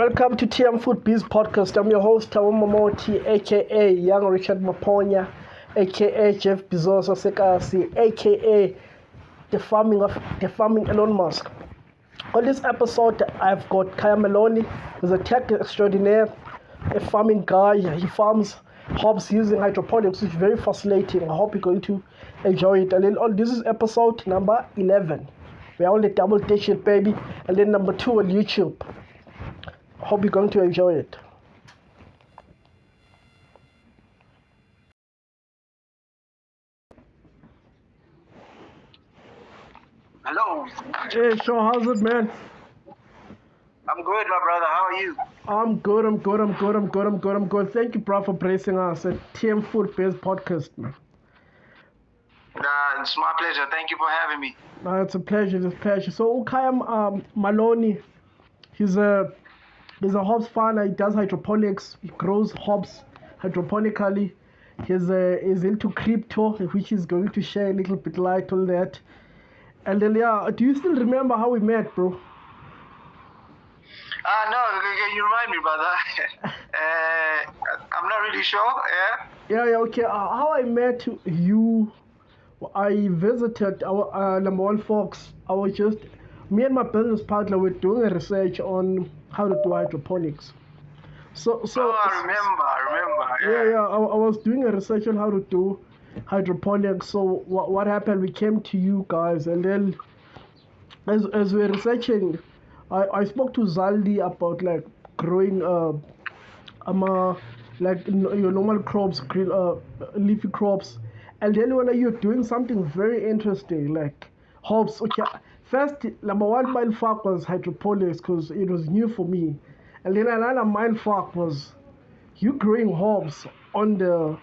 Welcome to TM Food Biz Podcast. I'm your host, Tawo Momoti, aka Young Richard Maponya, aka Jeff Bezos Osekasi, aka the farming Elon Musk. On this episode, I've got Khaya Maloney, who's a tech extraordinaire, a farming guy. He farms hops using hydroponics, which is very fascinating. I hope you're going to enjoy it. And then this is episode number 11. We're on the double digit, baby. And then number 2 on YouTube. Hope you're going to enjoy it. Hello. Hey, so how's it, man? I'm good, my brother. How are you? I'm good. Thank you, bro, for bracing us at TM Food Biz Podcast, man. It's my pleasure. Thank you for having me. It's a pleasure. So, Khaya Maloney, he's a hops farmer. He does hydroponics. He grows hops hydroponically. He's into crypto, which he's going to share a little bit light on that. And then, do you still remember how we met, bro? No, can you remind me, brother? I'm not really sure. Yeah, okay. How I met you, I visited our number one folks. Me and my business partner were doing a research on how to do hydroponics. So I remember. Yeah. I was doing a research on how to do hydroponics. So what happened? We came to you guys, and then as we were researching, I spoke to Zaldi about like growing your normal crops, leafy crops, and then when you're doing something very interesting like hops. Okay, first number one mindfuck was hydroponics because it was new for me, and then another mindfuck was you growing hops on the.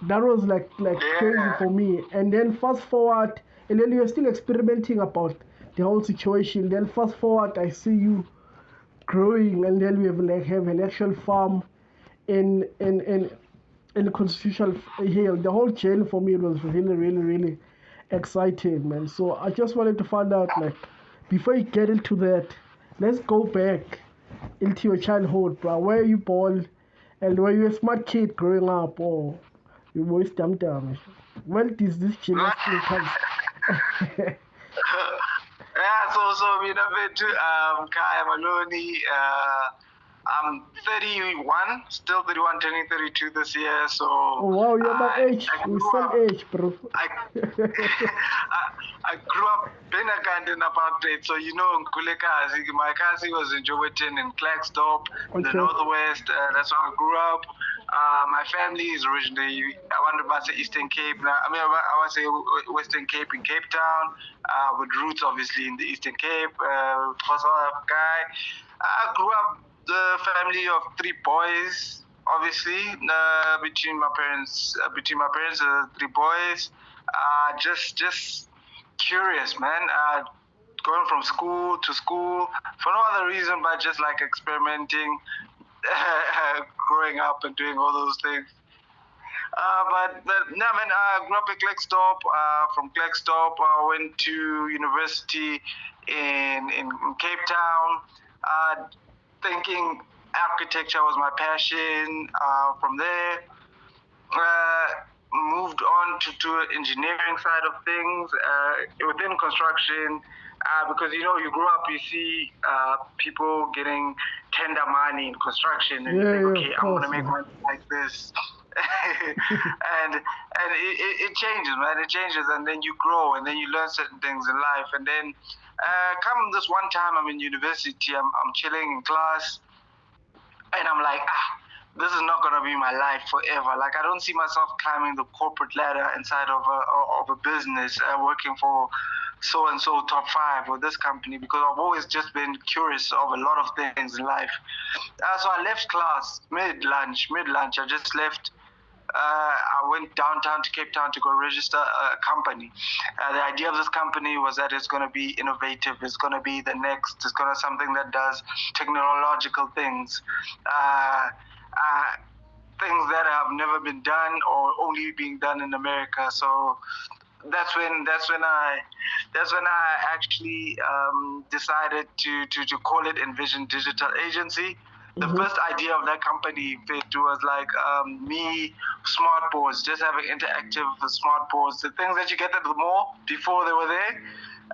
That was like crazy for me. And then fast forward, and then you're still experimenting about the whole situation. Then fast forward, I see you growing, and then we have an actual farm in Constitutional Hill. The whole journey for me was really exciting, man. So I just wanted to find out, like, before you get into that, let's go back into your childhood, bro. Where you born, and were you a smart kid growing up, or you were dumb? When does this gymnastic comes? So me to Khaya Maloney. I'm 31, still 31, turning 32 this year. So Oh wow, you're my age. We're same age, bro. I grew up in a garden apartheid, so Nkulekazi. My cousin was in Joburg in Klerksdorp, in the northwest. That's where I grew up. My family is originally, I want to say Eastern Cape. I want to say Western Cape in Cape Town, with roots obviously in the Eastern Cape. Guy. I grew up the family of 3 boys. Obviously, between my parents, 3 boys. Just curious, man. Going from school to school for no other reason but just like experimenting, growing up and doing all those things. I grew up in Klerksdorp. From Klerksdorp, I went to university in Cape Town, thinking architecture was my passion. From there, moved on to engineering side of things, within construction, because you grow up, you see people getting tender money in construction, and you think, okay, I'm gonna make money like this. and it changes, man. It changes, and then you grow, and then you learn certain things in life, and then come this one time, I'm in university, I'm chilling in class, and I'm like, this is not gonna be my life forever. Like, I don't see myself climbing the corporate ladder inside of a business, working for so and so top 5 or this company, because I've always just been curious of a lot of things in life. So I left class mid lunch. I just left. I went downtown to Cape Town to go register a company. The idea of this company was that it's going to be innovative. It's going to be the next. It's going to something that does technological things. Things that have never been done or only being done in America. So that's when I that's when I actually decided to call it Envision Digital Agency. The first idea of that company, it was like me, smart boards, just having interactive smart boards, the things that you get at the mall before they were there.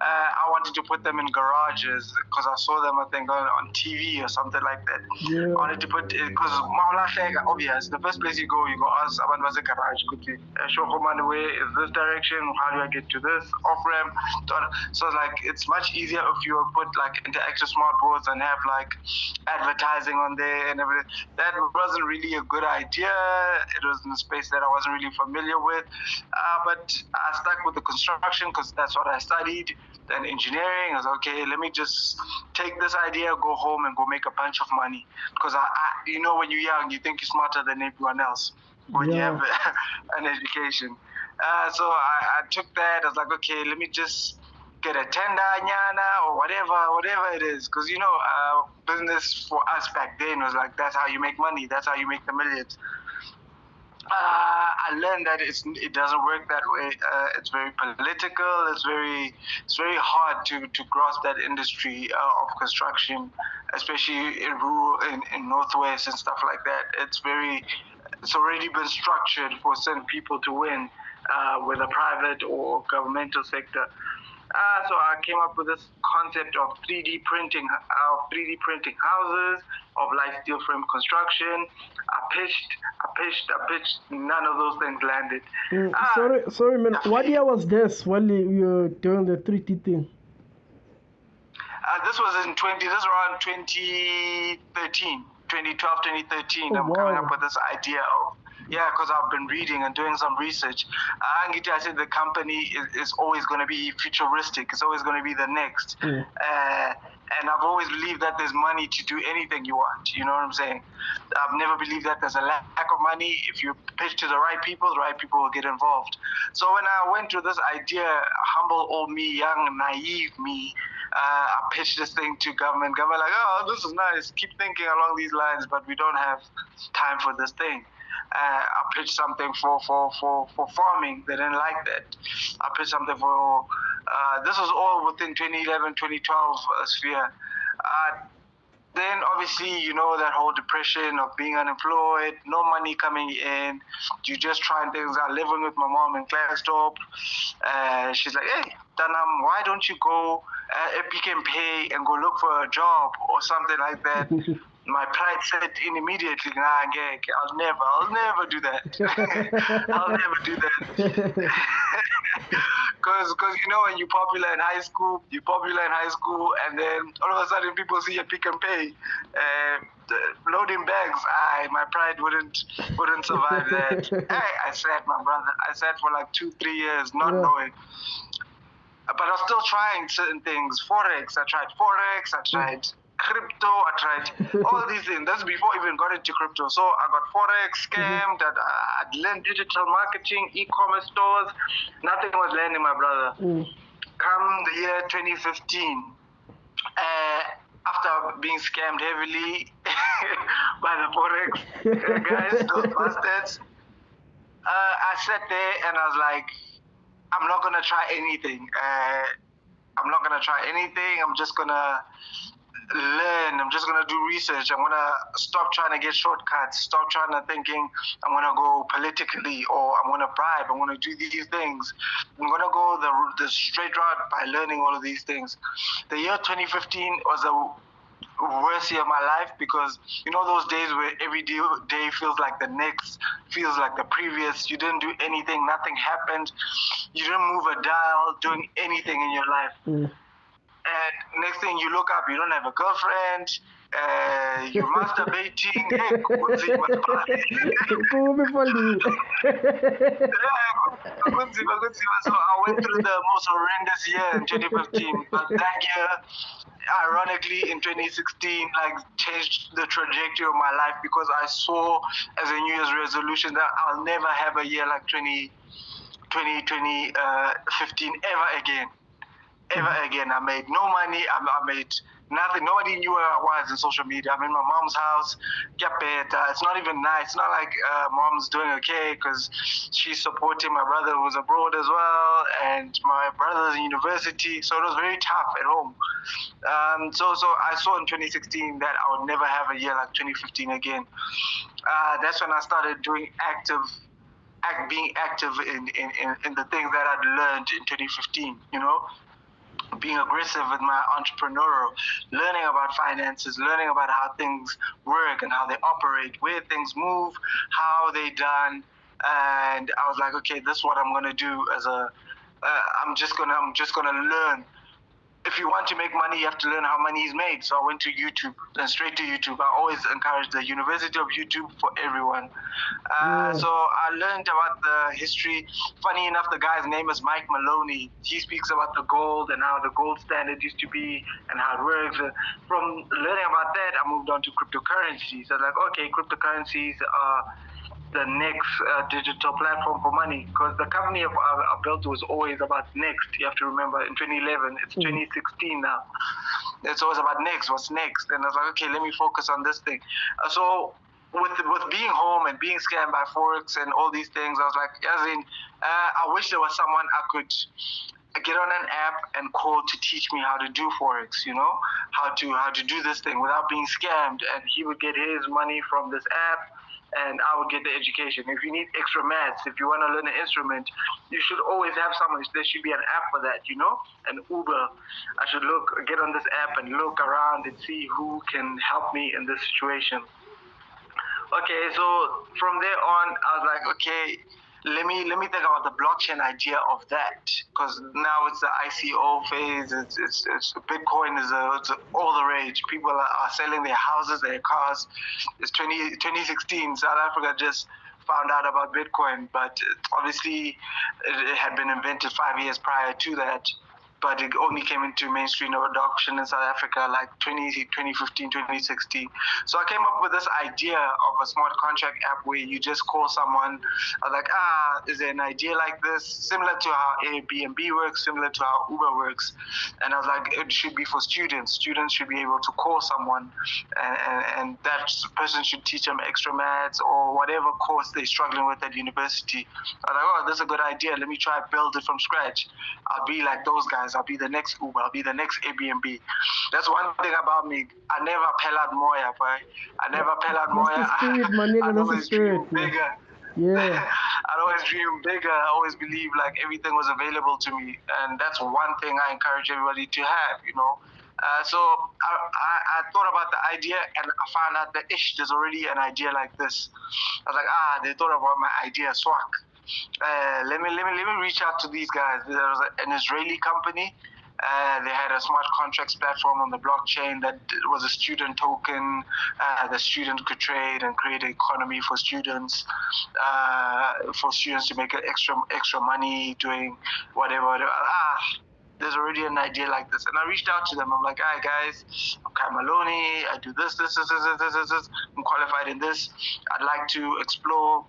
I wanted to put them in garages because I saw them, I think, on TV or something like that. Yeah. I wanted to put it because obvious. The first place you go ask someone what's a garage. Show money way is this direction. How do I get to this off ramp? So like it's much easier if you put like interactive smart boards and have like advertising on there and everything. That wasn't really a good idea. It was in a space that I wasn't really familiar with. But I stuck with the construction because that's what I studied. Then engineering, I was okay, let me just take this idea, go home and go make a bunch of money. Because you know, when you're young, you think you're smarter than everyone else when you have an education. So I took that. I was like, okay, let me just get a tender nyana or whatever it is. Because, you know, business for us back then was like, that's how you make money. That's how you make the millions. I learned that it doesn't work that way. It's very political. It's very hard to grasp that industry of construction, especially in rural, in Northwest and stuff like that. It's already been structured for certain people to win, whether private or governmental sector. So I came up with this concept of 3D printing houses, of light steel frame construction. I pitched. None of those things landed. Sorry, man. What year was this when you were doing the 3D thing? This was this around 2013, 2012, 2013. I'm coming up with this idea of, because I've been reading and doing some research. I said the company is always going to be futuristic. It's always going to be the next. And I've always believed that there's money to do anything you want. You know what I'm saying? I've never believed that there's a lack of money. If you pitch to the right people will get involved. So when I went to this idea, humble old me, young, naive me, I pitched this thing to government. Government like, oh, this is nice. Keep thinking along these lines, but we don't have time for this thing. I pitched something for farming. They didn't like that. I pitched something for, this was all within 2011, 2012 sphere. Then obviously, you know, that whole depression of being unemployed, no money coming in, you just trying things out, living with my mom in Klerksdorp. She's like, hey, Danam, why don't you go if you can pay and go look for a job or something like that? My pride set in immediately, I'll never do that. I'll never do that. Because you know, when you're popular in high school, and then all of a sudden people see you pick and pay, loading bags. My pride wouldn't survive that. I sat, my brother. I sat for like 2-3 years, not knowing. But I was still trying certain things. Forex, I tried crypto, I tried all these things. That's before I even got into crypto. So I got Forex scammed, I'd learned digital marketing, e-commerce stores. Nothing was landing, my brother. Come the year 2015, after being scammed heavily by the Forex guys, those bastards, I sat there and I was like, I'm not going to try anything. I'm just going to learn. I'm just going to do research. I'm going to stop trying to get shortcuts. Stop trying to thinking I'm going to go politically or I'm going to bribe. I'm going to do these things. I'm going to go the straight route by learning all of these things. The year 2015 was the worst year of my life because you know those days where every day feels like the next, feels like the previous. You didn't do anything, nothing happened. You didn't move a dial doing anything in your life. And next thing you look up, you don't have a girlfriend, you're masturbating. So I went through the most horrendous year in 2015, but that year, ironically, in 2016, like changed the trajectory of my life because I saw as a New Year's resolution that I'll never have a year like 2015 ever again. Never again. I made no money. I made nothing. Nobody knew where I was in social media. I'm in my mom's house. It's not even nice. It's not like mom's doing okay because she's supporting my brother who's abroad as well, and my brother's in university. So it was very tough at home. So I saw in 2016 that I would never have a year like 2015 again. That's when I started doing being active in the things that I'd learned in 2015, being aggressive with my entrepreneurial, learning about finances, learning about how things work and how they operate, where things move, how they done. And I was like, okay, this is what I'm gonna do I'm just gonna learn. If you want to make money, you have to learn how money is made. So I went to YouTube, then straight to YouTube. I always encourage the University of YouTube for everyone. So I learned about the history. Funny enough, the guy's name is Mike Maloney. He speaks about the gold and how the gold standard used to be and how it works. From learning about that, I moved on to cryptocurrencies. So I was like, okay, cryptocurrencies are the next digital platform for money, because the company I built was always about next. You have to remember, in 2011, it's 2016 now. It's always about next, what's next. And I was like, okay, let me focus on this thing. So with being home and being scammed by Forex and all these things, I was like, I wish there was someone I could get on an app and call to teach me how to do Forex, how to do this thing without being scammed. And he would get his money from this app, and I would get the education. If you need extra maths, if you want to learn an instrument, you should always have someone. There should be an app for that, an Uber. I should get on this app and look around and see who can help me in this situation. Okay, so from there on, I was like, okay, let me think about the blockchain idea of that, because now it's the ICO phase. It's Bitcoin is all the rage. People are selling their houses, their cars. It's 2016. South Africa just found out about Bitcoin, but obviously it had been invented 5 years prior to that. But it only came into mainstream adoption in South Africa like 2015, 2016. So I came up with this idea of a smart contract app where you just call someone. I was like, is there an idea like this? Similar to how Airbnb works, similar to how Uber works. And I was like, it should be for students. Students should be able to call someone, and that person should teach them extra maths or whatever course they're struggling with at university. I was like, this is a good idea. Let me try to build it from scratch. I'll be like those guys. I'll be the next Uber. I'll be the next Airbnb. That's one thing about me. I never pelad moya, boy. I never pelad moya. That's the spirit, my nigga. That's the spirit. Bigger. Yeah. I'd always dream bigger. I always believe like everything was available to me, and that's one thing I encourage everybody to have. So I thought about the idea, and I found out that there's already an idea like this. I was like, they thought about my idea, swag. Let me reach out to these guys. There was an Israeli company. They had a smart contracts platform on the blockchain that was a student token. The student could trade and create an economy for students to make extra money doing whatever. There's already an idea like this. And I reached out to them. I'm like, hi guys, I'm Khaya Maloney. I do this. I'm qualified in this. I'd like to explore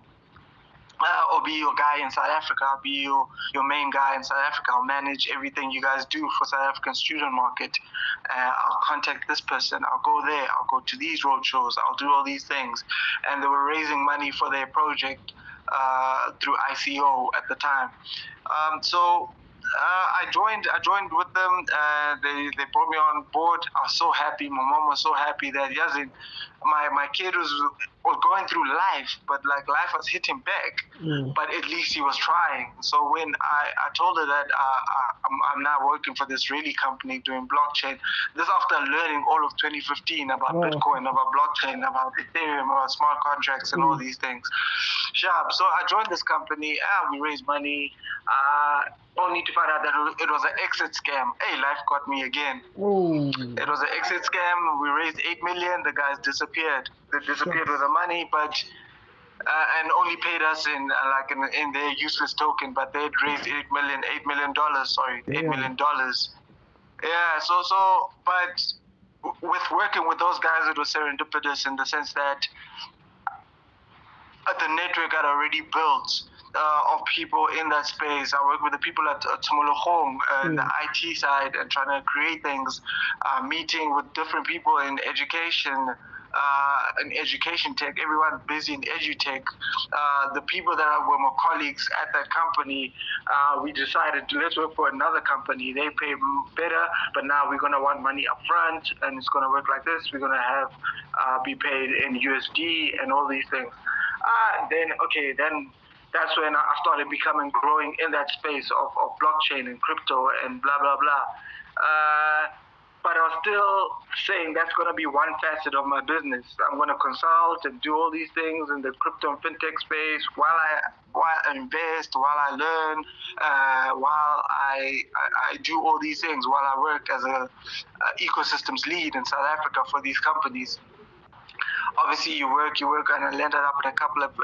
or be your guy in South Africa. I'll be your main guy in South Africa. I'll manage everything you guys do for South African student market. I'll contact this person. I'll go there. I'll go to these roadshows. I'll do all these things. And they were raising money for their project through ICO at the time. I joined with them. They brought me on board. I was so happy. My mom was so happy that Yazin, my kid was going through life, but like life was hitting back. But at least he was trying. So when I told her that I'm now working for this Israeli company doing blockchain, this after learning all of 2015 about Bitcoin, about blockchain, about Ethereum, about smart contracts and all these things. Sharp. So I joined this company. We raised money. Only to find out that it was an exit scam. Hey, life got me again. It was an exit scam. We raised 8 million. The guys disappeared. They disappeared with the money, but and only paid us in their useless token. But they had raised $8 million. Sorry, $8 million. Yeah. But with working with those guys, it was serendipitous in the sense that the network had already built. of people in that space. I work with the people at Tumulogong, the IT side, and trying to create things, meeting with different people in education. In education tech, everyone busy in edutech. The people that were my colleagues at that company, we decided to let's work for another company. They pay better, but now we're gonna want money up front, and it's gonna work like this. We're gonna have be paid in USD and all these things. Then that's when I started growing in that space of blockchain and crypto and blah blah blah. But I was still saying that's going to be one facet of my business. I'm going to consult and do all these things in the crypto and fintech space while I invest, while I learn, while I do all these things, while I work as a ecosystems lead in South Africa for these companies. Obviously you work, and I landed up in a couple of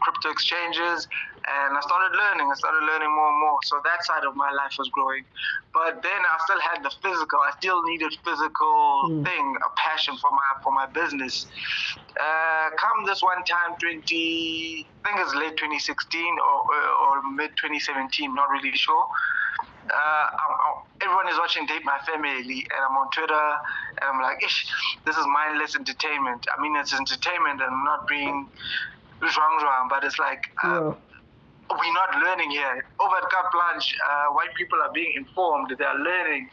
crypto exchanges, and I started learning more and more. So that side of my life was growing. But then I still had the physical. I still needed physical thing, a passion for my business. Come this one time, I think it's late 2016 or mid 2017, not really sure. Everyone is watching Date My Family, and I'm on Twitter, and I'm like, ish, this is mindless entertainment. I mean, it's entertainment, and I'm not being wrong, but it's like, we're not learning here. Over at Carte Blanche, white people are being informed, they're learning.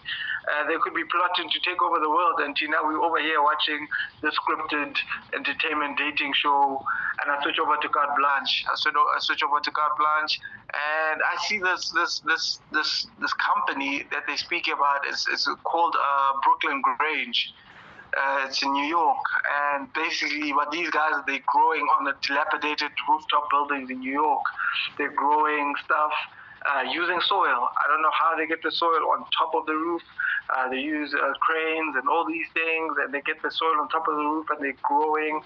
They could be plotting to take over the world, and now we're over here watching the scripted entertainment dating show, and I switch over to Carte Blanche. I switch over to Carte Blanche, and I see this company that they speak about. It's called Brooklyn Grange. It's in New York, and basically what these guys are, they're growing on the dilapidated rooftop buildings in New York. They're growing stuff using soil. I don't know how they get the soil on top of the roof. They use cranes and all these things, and they get the soil on top of the roof, and they're growing.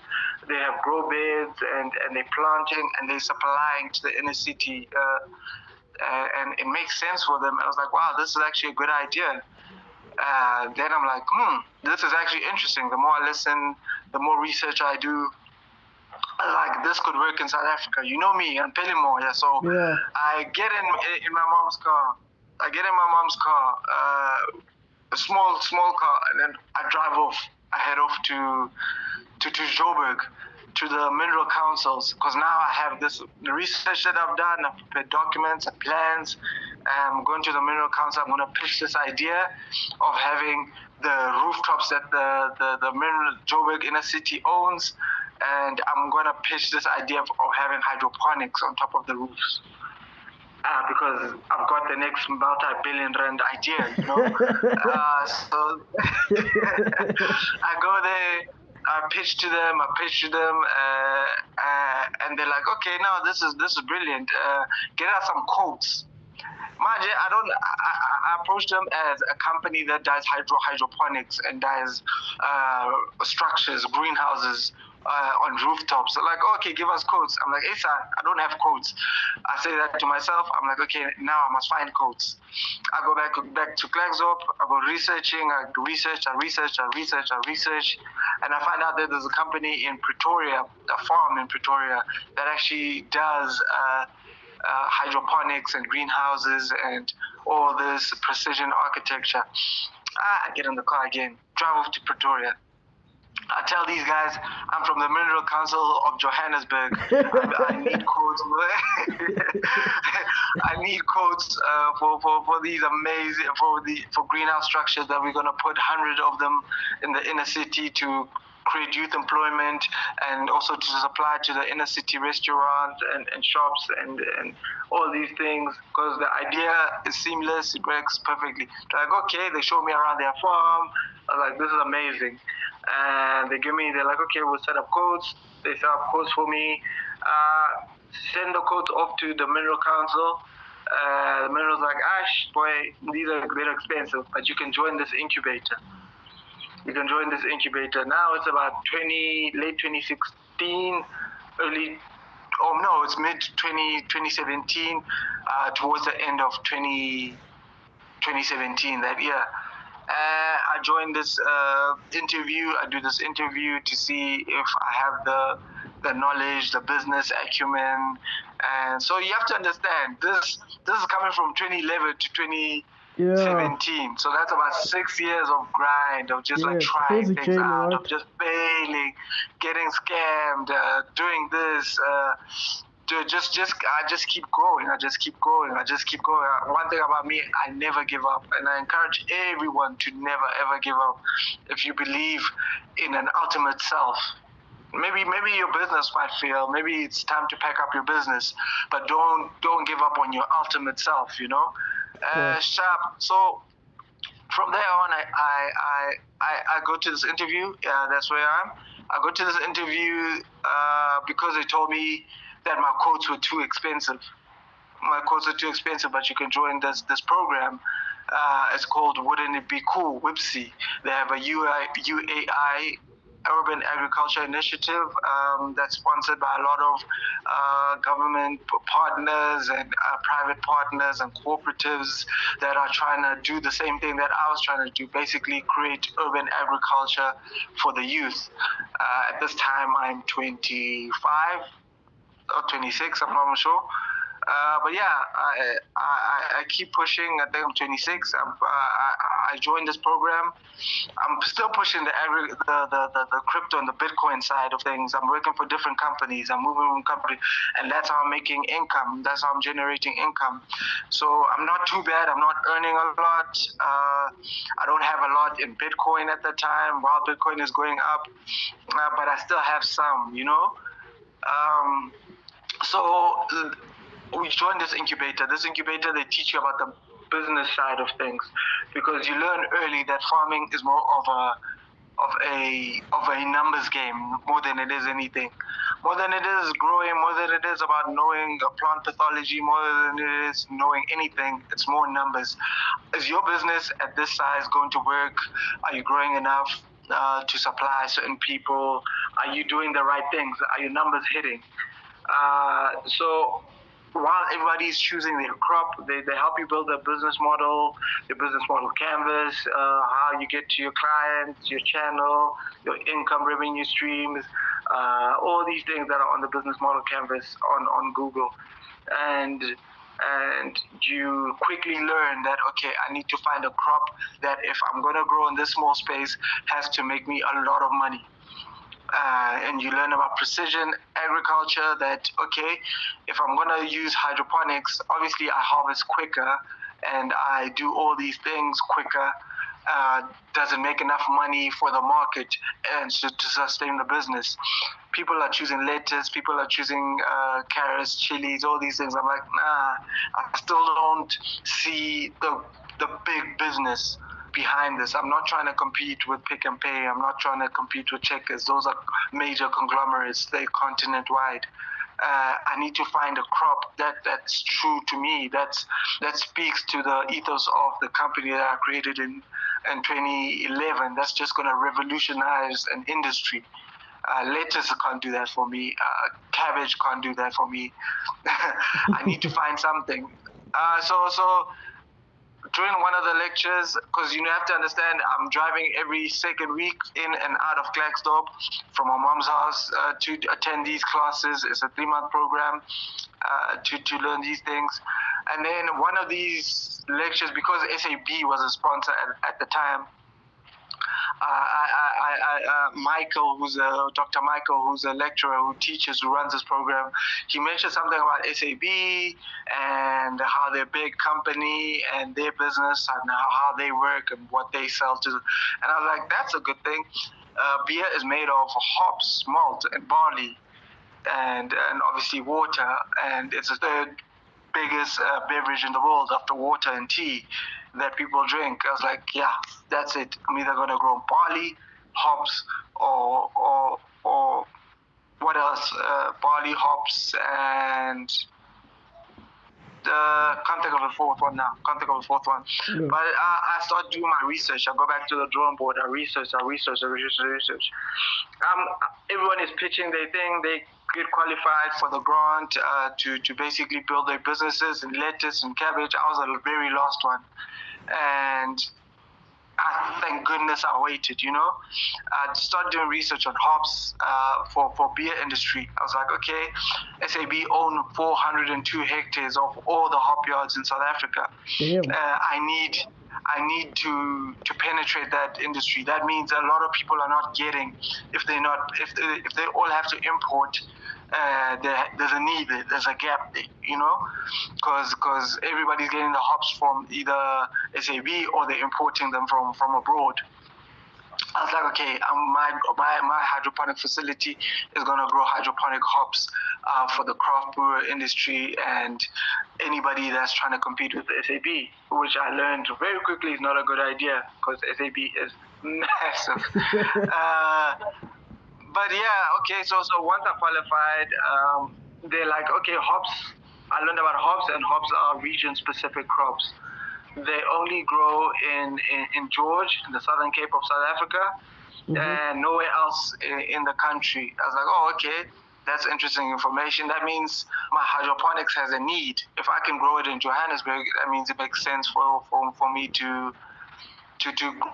They have grow beds, and they're planting, and they're supplying to the inner city, and it makes sense for them. I was like, wow, this is actually a good idea. Then I'm like, this is actually interesting. The more I listen, the more research I do, like this could work in South Africa. You know me, I'm Pelimo, yeah. So I get in my mom's car. A small car, and then I drive off. I head off to Joburg, to the mineral councils, because now I have the research that I've done. I've prepared documents and plans. I'm going to the mineral council. I'm going to pitch this idea of having the rooftops that the mineral Joburg inner city owns, and I'm going to pitch this idea of having hydroponics on top of the roofs. Because I've got the next multi-billion rand idea, you know. So I go there, I pitch to them, and they're like, okay, no, this is brilliant. Get us some quotes. I approached them as a company that does hydroponics and does structures, greenhouses on rooftops. They're like, okay, give us quotes. I'm like, hey, sir, I don't have quotes. I say that to myself. I'm like, okay, now I must find quotes. I go back to Klerksdorp. I go researching. I research, and I find out that there's a company in Pretoria, a farm in Pretoria, that actually does hydroponics and greenhouses and all this precision architecture. I get in the car again, drive off to Pretoria. I tell these guys I'm from the Mineral Council of Johannesburg. I need quotes. I need quotes for these amazing for greenhouse structures that we're gonna put 100 of them in the inner city to create youth employment, and also to supply to the inner city restaurants and shops and all these things, because the idea is seamless, it works perfectly. They're like, okay, they show me around their farm. I was like, this is amazing. And they're like, okay, we'll set up quotes. They set up quotes for me. Send the quotes off to the Mineral Council. The Mineral's like, Ash, boy, these are very expensive, but you can join this incubator. Now it's about late 2016, it's mid 2017, towards the end of 2017 that year. I joined this interview. I do this interview to see if I have the knowledge, the business acumen, and so you have to understand this. This is coming from 2011 to 2017, so that's about 6 years of grind, of just like trying crazy things journey, out, right? of just failing, getting scammed, doing this. I just keep going. I just keep going. I just keep going. One thing about me, I never give up, and I encourage everyone to never ever give up. If you believe in an ultimate self, maybe your business might fail. Maybe it's time to pack up your business, but don't give up on your ultimate self. You know, sharp. So from there on, I go to this interview. That's where I am. I go to this interview because they told me that my quotes were too expensive. My quotes are too expensive, but you can join this program. It's called Wouldn't It Be Cool, WIPSI. They have a UAI, Urban Agriculture Initiative, that's sponsored by a lot of government partners and private partners and cooperatives that are trying to do the same thing that I was trying to do, basically create urban agriculture for the youth. At this time, I'm 25 or 26, I'm not sure. But yeah, I keep pushing. I think I'm 26. I joined this program. I'm still pushing the crypto and the Bitcoin side of things. I'm working for different companies. I'm moving from company, and that's how I'm making income. That's how I'm generating income. So I'm not too bad. I'm not earning a lot. I don't have a lot in Bitcoin at the time, while Bitcoin is going up, but I still have some. You know. So we joined this incubator. This incubator, they teach you about the business side of things, because you learn early that farming is more of a numbers game more than it is anything. More than it is growing, more than it is about knowing plant pathology, more than it is knowing anything. It's more numbers. Is your business at this size going to work? Are you growing enough to supply certain people? Are you doing the right things? Are your numbers hitting? So while everybody's choosing their crop, they help you build a business model, your business model canvas, how you get to your clients, your channel, your income revenue streams, all these things that are on the business model canvas on Google. And you quickly learn that, okay, I need to find a crop that, if I'm going to grow in this small space, has to make me a lot of money. And you learn about precision agriculture, that, okay, if I'm going to use hydroponics, obviously I harvest quicker and I do all these things quicker. Doesn't make enough money for the market and to sustain the business. People are choosing lettuce, people are choosing carrots, chilies, all these things. I'm like, nah, I still don't see the big business behind this. I'm not trying to compete with Pick and Pay. I'm not trying to compete with Checkers. Those are major conglomerates. They're continent-wide. I need to find a crop that's true to me, that speaks to the ethos of the company that I created in 2011. That's just going to revolutionize an industry. Lettuce can't do that for me. Cabbage can't do that for me. I need to find something. So during one of the lectures, because you have to understand, I'm driving every second week in and out of Klerksdorp from my mom's house to attend these classes. It's a 3-month program to learn these things. And then one of these lectures, because SAB was a sponsor at the time, Michael, Dr. Michael, who's a lecturer who teaches, who runs this program, he mentioned something about SAB and how they're a big company and their business and how they work and what they sell to. And I was like, that's a good thing. Beer is made of hops, malt, and barley, and obviously water, and it's the third biggest beverage in the world after water and tea that people drink. I was like, yeah, that's it. I'm either gonna grow barley, hops, or what else? Barley, hops, and can't think of the fourth one now. Yeah. But I start doing my research. I go back to the drawing board. I research. Everyone is pitching their thing. They get qualified for the grant to basically build their businesses in lettuce and cabbage. I was the very last one, and I thank goodness I waited, I started doing research on hops for beer industry. I was like, okay, SAB own 402 hectares of all the hop yards in South Africa. Damn. I need to penetrate that industry. That means a lot of people are not getting, if they all have to import. There's a need, there's a gap there, because everybody's getting the hops from either SAB or they're importing them from abroad. I was like, okay, my hydroponic facility is going to grow hydroponic hops for the craft brewer industry and anybody that's trying to compete with SAB, which I learned very quickly is not a good idea because SAB is massive. But yeah, okay, so once I qualified, they're like, okay, hops, I learned about hops, and hops are region-specific crops. They only grow in George, in the Southern Cape of South Africa, and nowhere else in the country. I was like, oh, okay, that's interesting information. That means my hydroponics has a need. If I can grow it in Johannesburg, that means it makes sense for me to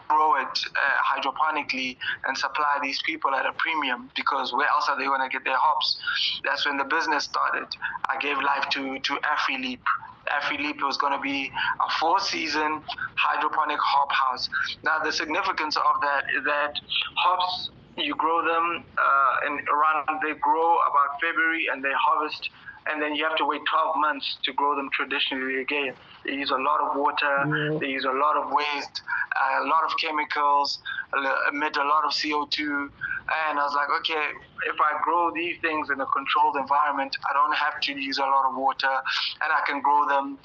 grow it hydroponically and supply these people at a premium, because where else are they going to get their hops? That's when the business started. I gave life to AfriLeap. AfriLeap was going to be a 4-season hydroponic hop house. Now, the significance of that is that hops, you grow them they grow about February and they harvest, and then you have to wait 12 months to grow them traditionally again. They use a lot of water, they use a lot of waste, a lot of chemicals, emit a lot of CO2. And I was like, okay, if I grow these things in a controlled environment, I don't have to use a lot of water, and I can grow them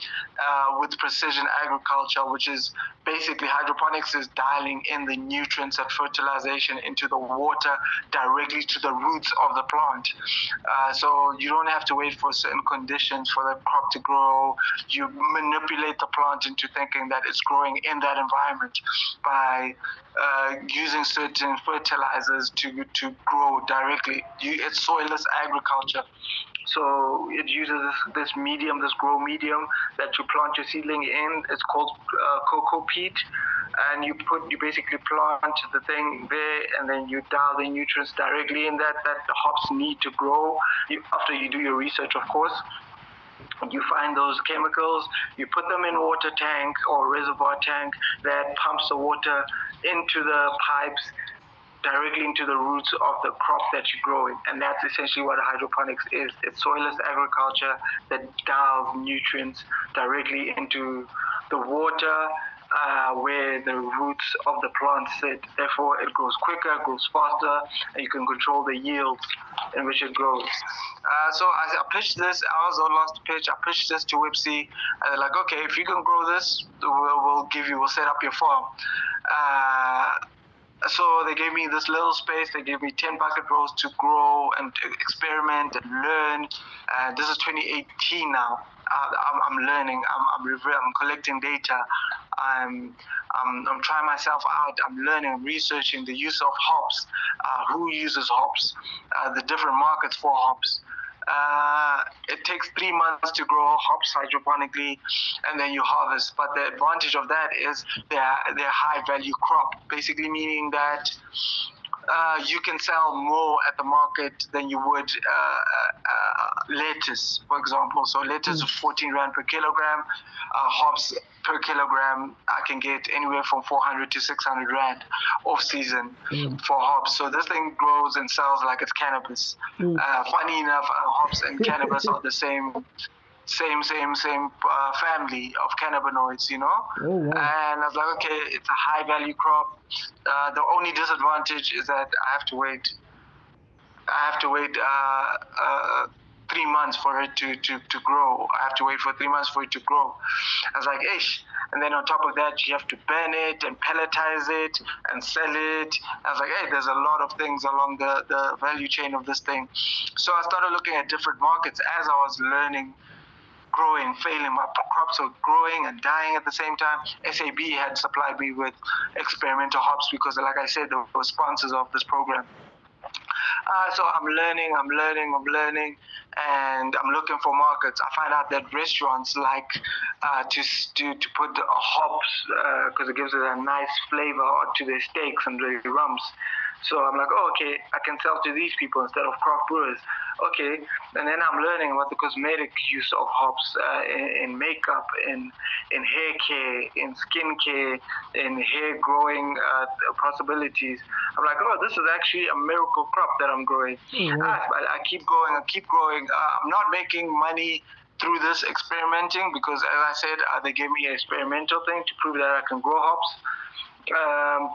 with precision agriculture, which is basically hydroponics is dialing in the nutrients and fertilization into the water directly to the roots of the plant. So you don't have to wait for certain conditions for the crop to grow. You manipulate the plant into thinking that it's growing in that environment by using certain fertilizers to grow directly. It's soilless agriculture. So it uses this medium, this grow medium that you plant your seedling in. It's called cocoa peat, and you basically plant the thing there, and then you dial the nutrients directly in that the hops need to grow. After you do your research, of course. You find those chemicals, you put them in a water tank or reservoir tank that pumps the water into the pipes directly into the roots of the crop that you're growing. And that's essentially what hydroponics is. It's soilless agriculture that dials nutrients directly into the water where the roots of the plant sit. Therefore, it grows quicker, grows faster, and you can control the yields in which it grows. So I pitched this. I was the last pitch. I pitched this to Wipsy, and they're like, okay, if you can grow this, we'll set up your farm. So they gave me this little space. They gave me 10 bucket rows to grow and experiment and learn. This is 2018 now. I'm learning. I'm collecting data. I'm trying myself out. I'm learning. I'm researching the use of hops. Who uses hops? The different markets for hops. It takes 3 months to grow hops hydroponically, and then you harvest. But the advantage of that is they're high value crop, basically meaning that you can sell more at the market than you would lettuce, for example. So lettuce is 14 rand per kilogram. Hops per kilogram, I can get anywhere from 400 to 600 rand off season for hops. So this thing grows and sells like it's cannabis. Funny enough, hops and cannabis are the same family of cannabinoids, Oh, wow. And I was like, okay, it's a high value crop. The only disadvantage is that I have to wait 3 months for it to grow. I have to wait for 3 months for it to grow. I was like, ish. And then on top of that, you have to burn it and pelletize it and sell it. I was like, hey, there's a lot of things along the value chain of this thing. So I started looking at different markets as I was learning, growing, failing. My crops were growing and dying at the same time. SAB had supplied me with experimental hops because, like I said, they were sponsors of this program. So I'm learning, and I'm looking for markets. I find out that restaurants like to put the hops because it gives it a nice flavor to their steaks and their rums. So I'm like, oh, okay, I can sell to these people instead of craft brewers. Okay, and then I'm learning about the cosmetic use of hops in makeup, in hair care, in skin care, in hair growing possibilities. I'm like, oh, this is actually a miracle crop that I'm growing. Oh, wow. I keep going, I keep growing. I'm not making money through this experimenting because, as I said, they gave me an experimental thing to prove that I can grow hops.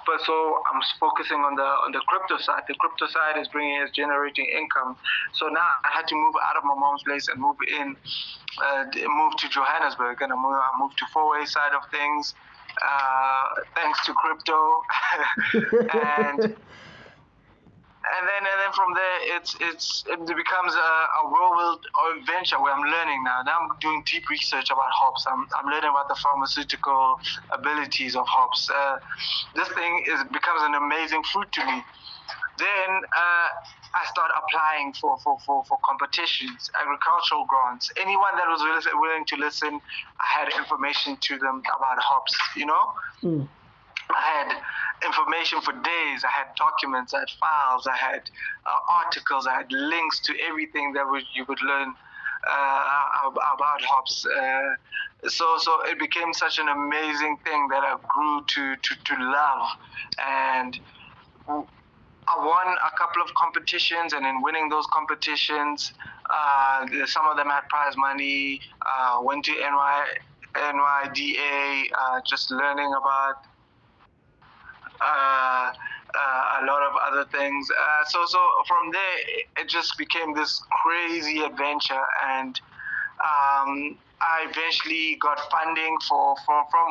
But so I'm focusing on the crypto side. The crypto side is generating income. So now I had to move out of my mom's place and move to Johannesburg, and I moved to four-way side of things, thanks to crypto, and and then from there it becomes a whirlwind adventure where I'm learning now. Now I'm doing deep research about hops. I'm learning about the pharmaceutical abilities of hops. This thing becomes an amazing fruit to me. Then I start applying for competitions, agricultural grants. Anyone that was willing to listen, I had information to them about hops, you know? Mm. I had information for days. I had documents, I had files, I had articles, I had links to everything that you could learn about hops. So it became such an amazing thing that I grew to love. And I won a couple of competitions, and in winning those competitions, some of them had prize money. Went to NYDA, just learning about a lot of other things. So from there, it just became this crazy adventure, and I eventually got funding from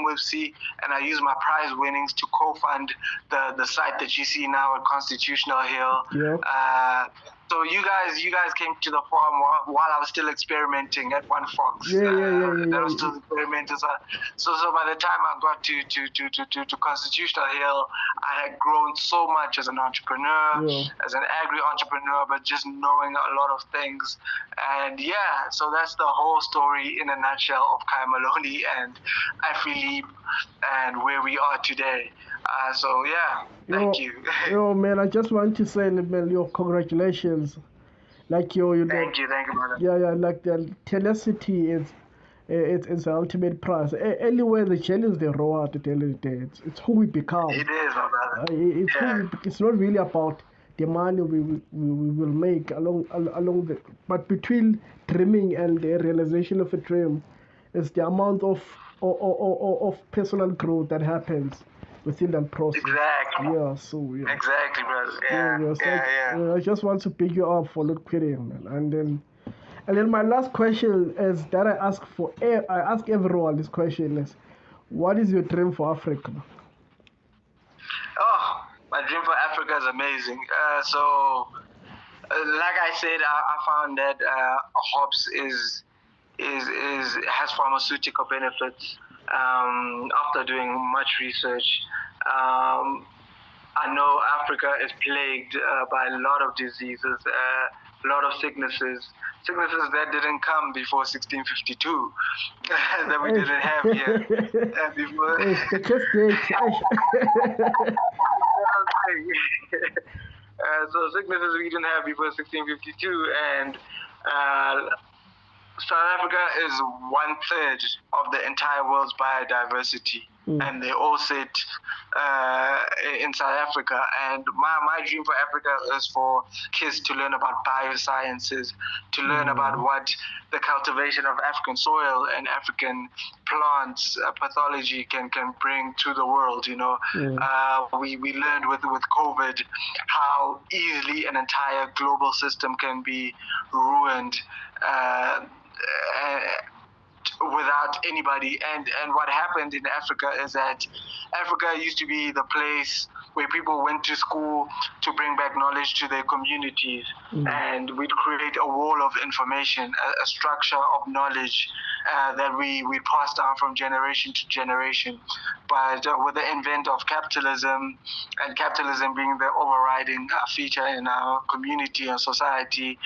WIPC, and I used my prize winnings to co-fund the site that you see now at Constitutional Hill. Yep. So you guys came to the farm while I was still experimenting at One Fox. Yeah. That was still experimenting. So by the time I got to Constitutional Hill, I had grown so much as an entrepreneur, as an agri entrepreneur, but just knowing a lot of things. And yeah, so that's the whole story in a nutshell of Khaya Maloney and AfriLeap and where we are today. So yeah, thank you. Yo, man, I just want to say, man, your congratulations. Like Thank you, brother. yeah, like the tenacity is, it's the ultimate prize. Anyway, the journey is the reward at the end of the day. It's who we become. It is, my brother. It's not really about the money we will make along the, but between dreaming and the realization of a dream, it's the amount of personal growth that happens within that process. Exactly. Yeah, so yeah. Exactly, brother. Yeah. I just want to pick you up for not quitting, man. And then my last question is that I ask everyone this question is, what is your dream for Africa? Oh, my dream for Africa is amazing. Like I said, I found that hops has pharmaceutical benefits. After doing much research, I know Africa is plagued by a lot of diseases, a lot of sicknesses that didn't come before 1652, that we didn't have here before. The test date. So sicknesses we didn't have before 1652, and South Africa is 1/3 of the entire world's biodiversity, and they all sit in South Africa. And my dream for Africa is for kids to learn about biosciences, to learn about what the cultivation of African soil and African plants pathology can bring to the world. You know, we learned with COVID how easily an entire global system can be ruined. Without anybody, and what happened in Africa is that Africa used to be the place where people went to school to bring back knowledge to their communities, and we'd create a wall of information, a structure of knowledge that we pass down from generation to generation. But with the advent of capitalism, and capitalism being the overriding feature in our community and society,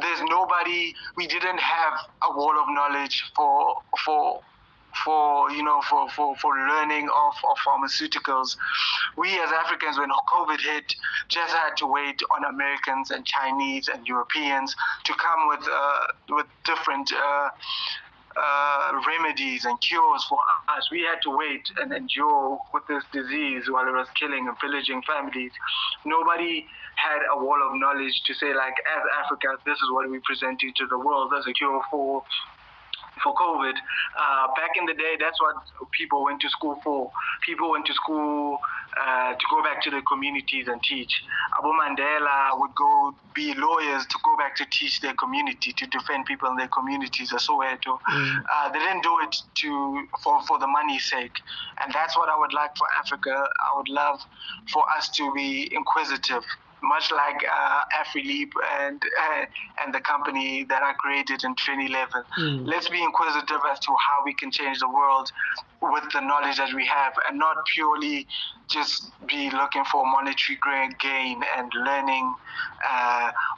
there's nobody. We didn't have a wall of knowledge for learning of pharmaceuticals. We as Africans, when COVID hit, just had to wait on Americans and Chinese and Europeans to come with different remedies and cures for us. We had to wait and endure with this disease while it was killing and pillaging families. Nobody had a wall of knowledge to say, like, as Africa, this is what we presented to the world as a cure for COVID. Back in the day, that's what people went to school for. People went to school to go back to their communities and teach. Abu Mandela would go be lawyers to go back to teach their community, to defend people in their communities, or Soweto. They didn't do it for the money's sake. And that's what I would like for Africa. I would love for us to be inquisitive, much like AfriLeap and the company that I created in 2011. Let's be inquisitive as to how we can change the world with the knowledge that we have, and not purely just be looking for monetary gain and learning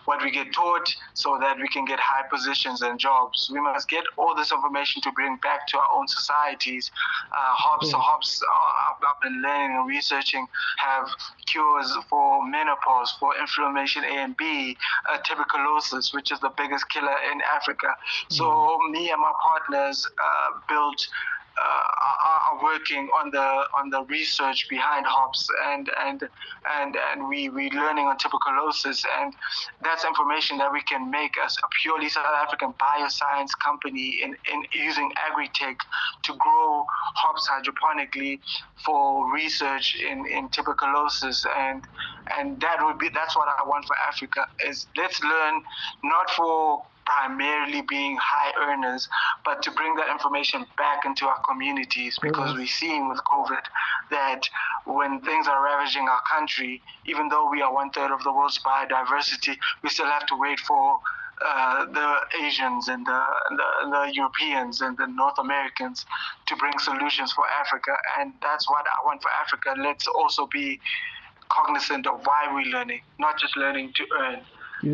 what we get taught so that we can get high positions and jobs. We must get all this information to bring back to our own societies. Hobbs I've been learning and researching have cures for menopause, for inflammation A and B, tuberculosis, which is the biggest killer in Africa. So me and my partners are working on the research behind hops, and we learning on tuberculosis, and that's information that we can make as a purely South African bioscience company in using agri-tech to grow hops hydroponically for research in tuberculosis, and that's what I want for Africa. Is let's learn, not for primarily being high earners, but to bring that information back into our communities, because we've seen with COVID that when things are ravaging our country, even though we are 1/3 of the world's biodiversity, we still have to wait for the Asians and the Europeans and the North Americans to bring solutions for Africa. And that's what I want for Africa. Let's also be cognizant of why we're learning, not just learning to earn,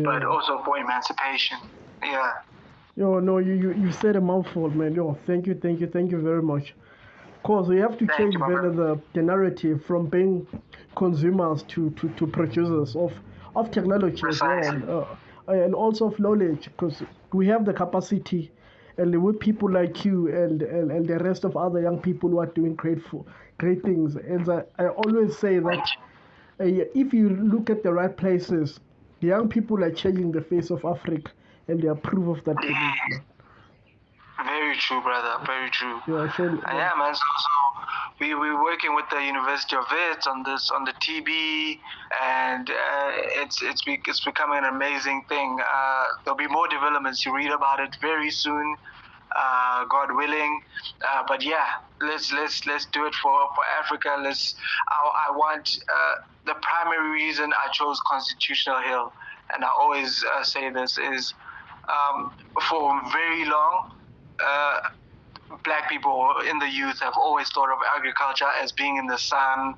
but also for emancipation. Yeah. Yo, no, you said a mouthful, man. Yo, thank you very much. Cause we have to change better the narrative from being consumers to producers of technology as well, and also of knowledge, because we have the capacity, and with people like you and the rest of other young people who are doing great things. And I always say that if you look at the right places, the young people are changing the face of Africa, and they are proof of that belief. Very true, brother. Very true. Yeah, sure. Yeah, man. So we're working with the University of Wits on the TB, and it's becoming an amazing thing. There'll be more developments. You read about it very soon, God willing. But yeah, let's do it for Africa. I want the primary reason I chose Constitutional Hill, and I always say this is for very long. Black people in the youth have always thought of agriculture as being in the sun,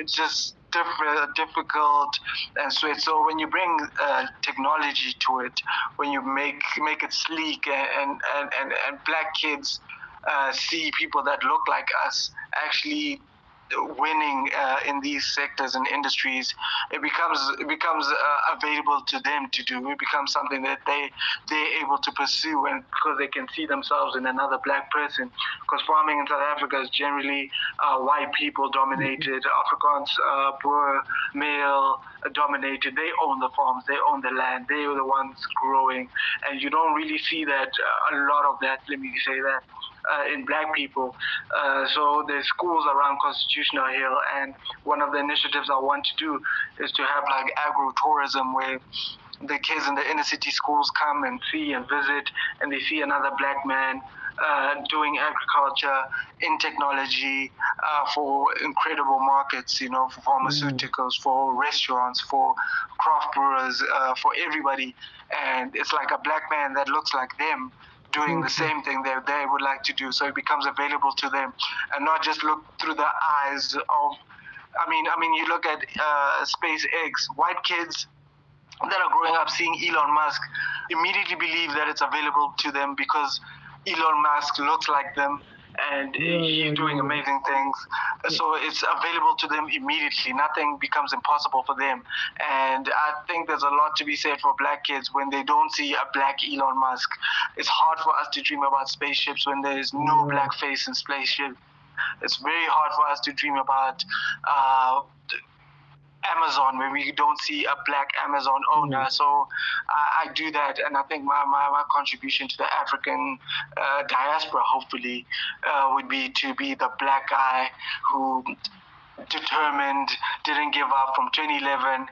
it's just difficult and sweet. So when you bring technology to it, when you make it sleek, and black kids see people that look like us actually winning in these sectors and industries, it becomes available to them to do. It becomes something that they're able to pursue, and because they can see themselves in another black person. Because farming in South Africa is generally white people dominated, Afrikaans, poor, male dominated. They own the farms, they own the land, they are the ones growing, and you don't really see that a lot of that. Let me say that. In black people. So there's schools around Constitutional Hill, and one of the initiatives I want to do is to have like agro-tourism, where the kids in the inner city schools come and see and visit, and they see another black man doing agriculture in technology for incredible markets, for pharmaceuticals, for restaurants, for craft brewers, for everybody. And it's like a black man that looks like them doing the same thing that they would like to do. So it becomes available to them, and not just look through the eyes of, I mean, you look at SpaceX, white kids that are growing up seeing Elon Musk immediately believe that it's available to them because Elon Musk looks like them and he's doing amazing things. So it's available to them immediately. Nothing becomes impossible for them. And I think there's a lot to be said for black kids when they don't see a black Elon Musk. It's hard for us to dream about spaceships when there is no black face in spaceship. It's very hard for us to dream about Amazon when we don't see a black Amazon owner. So I do that, and I think my contribution to the African diaspora hopefully would be to be the black guy who determined, didn't give up from 2011,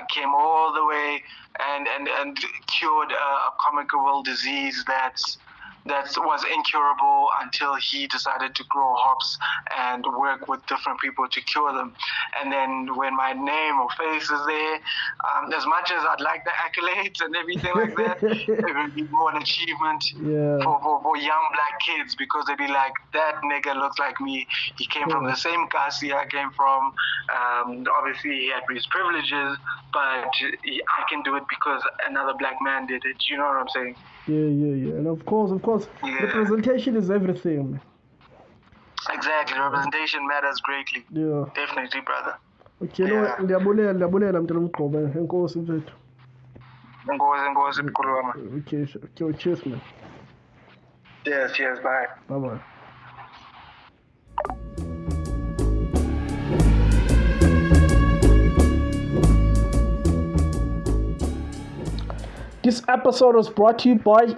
came all the way and cured a communicable disease that was incurable until he decided to grow hops and work with different people to cure them. And then when my name or face is there, as much as I'd like the accolades and everything like that, it would be more an achievement for young black kids, because they'd be like, that nigga looks like me. He came from the same kasi I came from. Obviously, he had his privileges, but I can do it because another black man did it. You know what I'm saying? Yeah. And of course, representation is everything. Exactly, representation matters greatly. Yeah. Definitely, brother. Okay, ndiyabulela mntana Mgqoba, enkosi mfethu. Enkosi mkhulu wami. Okay, cheers man. Cheers, bye. Bye. This episode was brought to you by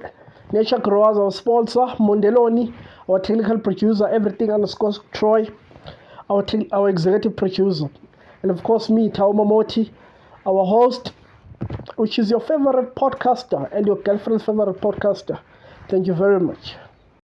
Nature Growers, our sponsor, Mondeloni, our technical producer, everything_Troy, our executive producer, and of course me, Tao Mamoti, our host, which is your favorite podcaster and your girlfriend's favorite podcaster. Thank you very much.